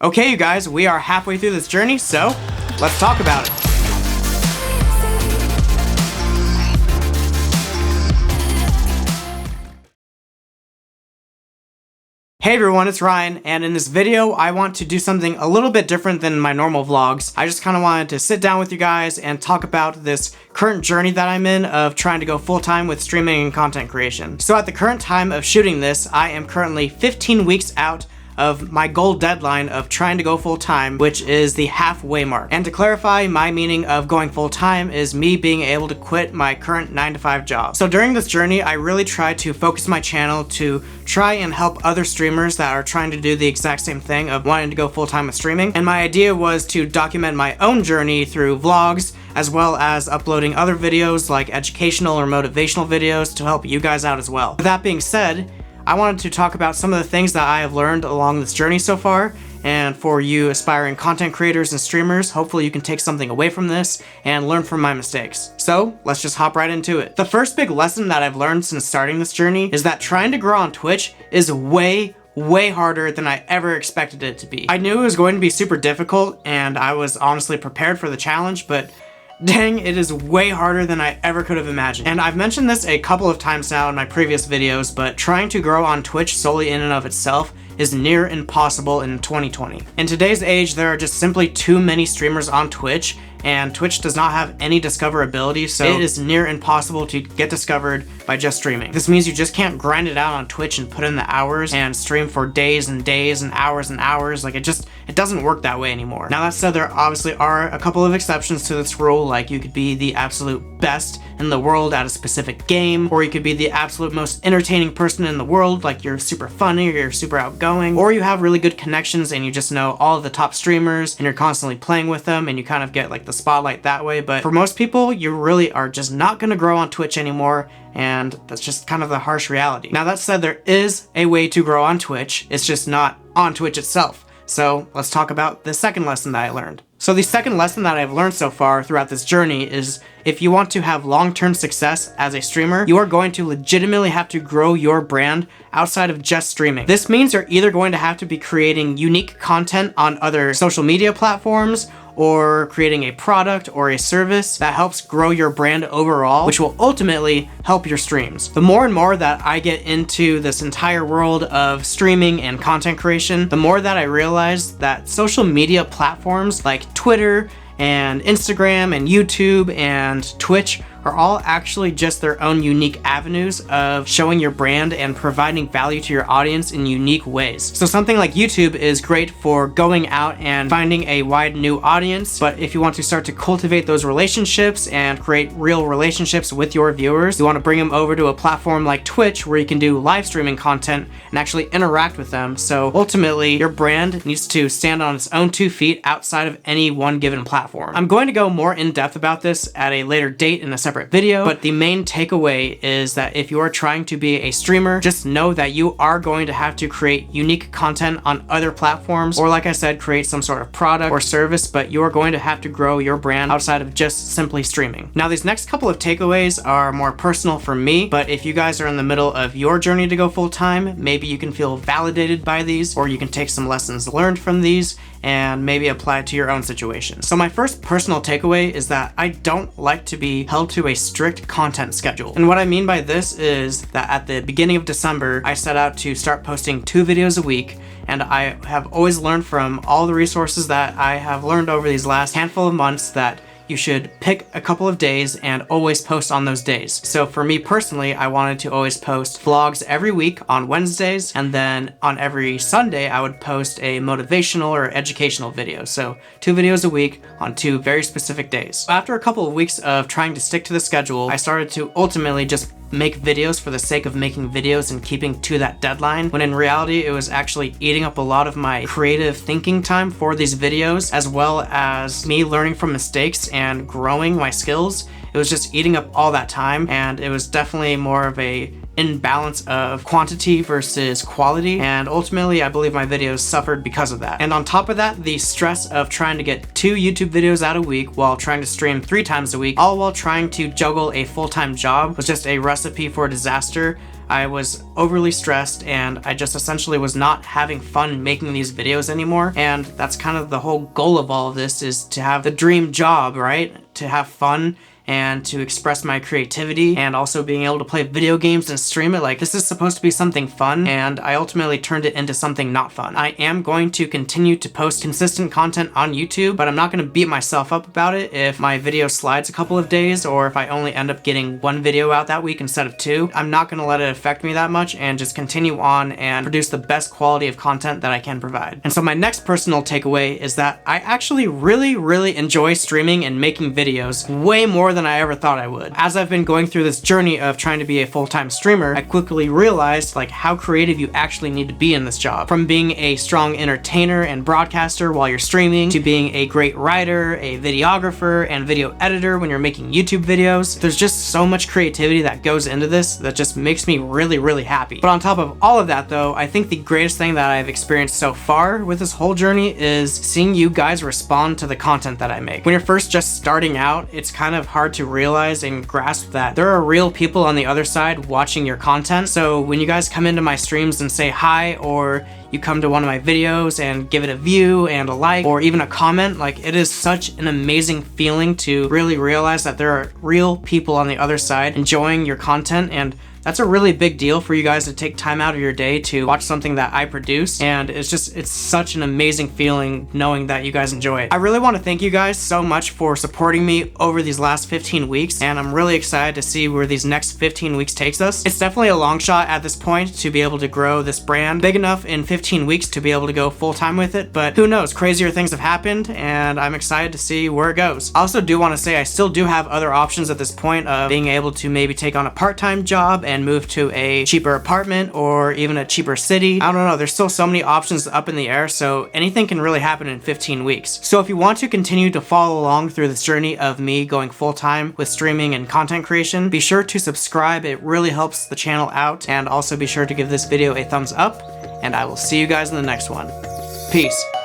Okay, you guys, we are halfway through this journey, so let's talk about it. Hey everyone, it's Ryan, and in this video, I want to do something a little bit different than my normal vlogs. I just kind of wanted to sit down with you guys and talk about this current journey that I'm in of trying to go full-time with streaming and content creation. So at the current time of shooting this, I am currently 15 weeks out of my goal deadline of trying to go full-time, which is the halfway mark. And to clarify, my meaning of going full-time is me being able to quit my current 9-to-5 job. So during this journey, I really tried to focus my channel to try and help other streamers that are trying to do the exact same thing of wanting to go full-time with streaming. And my idea was to document my own journey through vlogs, as well as uploading other videos like educational or motivational videos to help you guys out as well. With that being said, I wanted to talk about some of the things that I have learned along this journey so far, and for you aspiring content creators and streamers, hopefully you can take something away from this and learn from my mistakes. So let's just hop right into it. The first big lesson that I've learned since starting this journey is that trying to grow on Twitch is way harder than I ever expected it to be. I knew it was going to be super difficult, and I was honestly prepared for the challenge, but dang, it is way harder than I ever could have imagined. And I've mentioned this a couple of times now in my previous videos, but trying to grow on Twitch solely in and of itself is near impossible in 2020. In today's age, there are just simply too many streamers on Twitch, and Twitch does not have any discoverability, so it is near impossible to get discovered by just streaming. This means you just can't grind it out on Twitch and put in the hours and stream for days and days and hours. Like, it doesn't work that way anymore. Now that said, there obviously are a couple of exceptions to this rule, like you could be the absolute best in the world at a specific game, or you could be the absolute most entertaining person in the world, like you're super funny or you're super outgoing, or you have really good connections and you just know all of the top streamers and you're constantly playing with them and you kind of get like the spotlight that way. But for most people, you really are just not gonna grow on Twitch anymore, and that's just kind of the harsh reality. Now that said, there is a way to grow on Twitch, it's just not on Twitch itself. So let's talk about the second lesson that I learned. So the second lesson that I've learned so far throughout this journey is if you want to have long-term success as a streamer, you are going to legitimately have to grow your brand outside of just streaming. This means you're either going to have to be creating unique content on other social media platforms, or creating a product or a service that helps grow your brand overall, which will ultimately help your streams. The more and more that I get into this entire world of streaming and content creation, the more that I realize that social media platforms like Twitter and Instagram and YouTube and Twitch are all actually just their own unique avenues of showing your brand and providing value to your audience in unique ways. So something like YouTube is great for going out and finding a wide new audience, but if you want to start to cultivate those relationships and create real relationships with your viewers, you want to bring them over to a platform like Twitch where you can do live streaming content and actually interact with them. So ultimately, your brand needs to stand on its own 2 feet outside of any one given platform. I'm going to go more in depth about this at a later date in a separate video, but the main takeaway is that if you are trying to be a streamer, just know that you are going to have to create unique content on other platforms, or like I said, create some sort of product or service, but you are going to have to grow your brand outside of just simply streaming. Now, these next couple of takeaways are more personal for me, but if you guys are in the middle of your journey to go full-time, maybe you can feel validated by these, or you can take some lessons learned from these and maybe apply it to your own situation. So my first personal takeaway is that I don't like to be held to a strict content schedule. And what I mean by this is that at the beginning of December, I set out to start posting 2 videos a week, and I have always learned from all the resources that I have learned over these last handful of months that you should pick a couple of days and always post on those days. So for me personally, I wanted to always post vlogs every week on Wednesdays, and then on every Sunday, I would post a motivational or educational video. So 2 videos a week on 2 very specific days. After a couple of weeks of trying to stick to the schedule, I started to ultimately just make videos for the sake of making videos and keeping to that deadline, when in reality it was actually eating up a lot of my creative thinking time for these videos, as well as me learning from mistakes and growing my skills. It was just eating up all that time, and it was definitely more of a imbalance of quantity versus quality, and ultimately I believe my videos suffered because of that. And on top of that, the stress of trying to get 2 YouTube videos out a week while trying to stream 3 times a week, all while trying to juggle a full-time job, was just a recipe for disaster. I was overly stressed and I just essentially was not having fun making these videos anymore. And that's kind of the whole goal of all of this, is to have the dream job, right? To have fun and to express my creativity, and also being able to play video games and stream it. Like, this is supposed to be something fun, and I ultimately turned it into something not fun. I am going to continue to post consistent content on YouTube, but I'm not going to beat myself up about it if my video slides a couple of days, or if I only end up getting 1 video out that week instead of 2. I'm not going to let it affect me that much, and just continue on and produce the best quality of content that I can provide. And so my next personal takeaway is that I actually really enjoy streaming and making videos way more than I ever thought I would. As I've been going through this journey of trying to be a full-time streamer, I quickly realized like how creative you actually need to be in this job. From being a strong entertainer and broadcaster while you're streaming, to being a great writer, a videographer, and video editor when you're making YouTube videos. There's just so much creativity that goes into this that just makes me really happy. But on top of all of that though, I think the greatest thing that I've experienced so far with this whole journey is seeing you guys respond to the content that I make. When you're first just starting out, it's kind of hard to realize and grasp that there are real people on the other side watching your content. So when you guys come into my streams and say hi, or you come to one of my videos and give it a view and a like, or even a comment, like, it is such an amazing feeling to really realize that there are real people on the other side enjoying your content. And that's a really big deal for you guys to take time out of your day to watch something that I produce, and it's such an amazing feeling knowing that you guys enjoy it. I really want to thank you guys so much for supporting me over these last 15 weeks, and I'm really excited to see where these next 15 weeks takes us. It's definitely a long shot at this point to be able to grow this brand big enough in 15 weeks to be able to go full-time with it, but who knows, crazier things have happened, and I'm excited to see where it goes. I also do want to say I still do have other options at this point of being able to maybe take on a part-time job and move to a cheaper apartment or even a cheaper city. I don't know, there's still so many options up in the air, so anything can really happen in 15 weeks. So if you want to continue to follow along through this journey of me going full-time with streaming and content creation, be sure to subscribe. It really helps the channel out, and also be sure to give this video a thumbs up, and I will see you guys in the next one. Peace.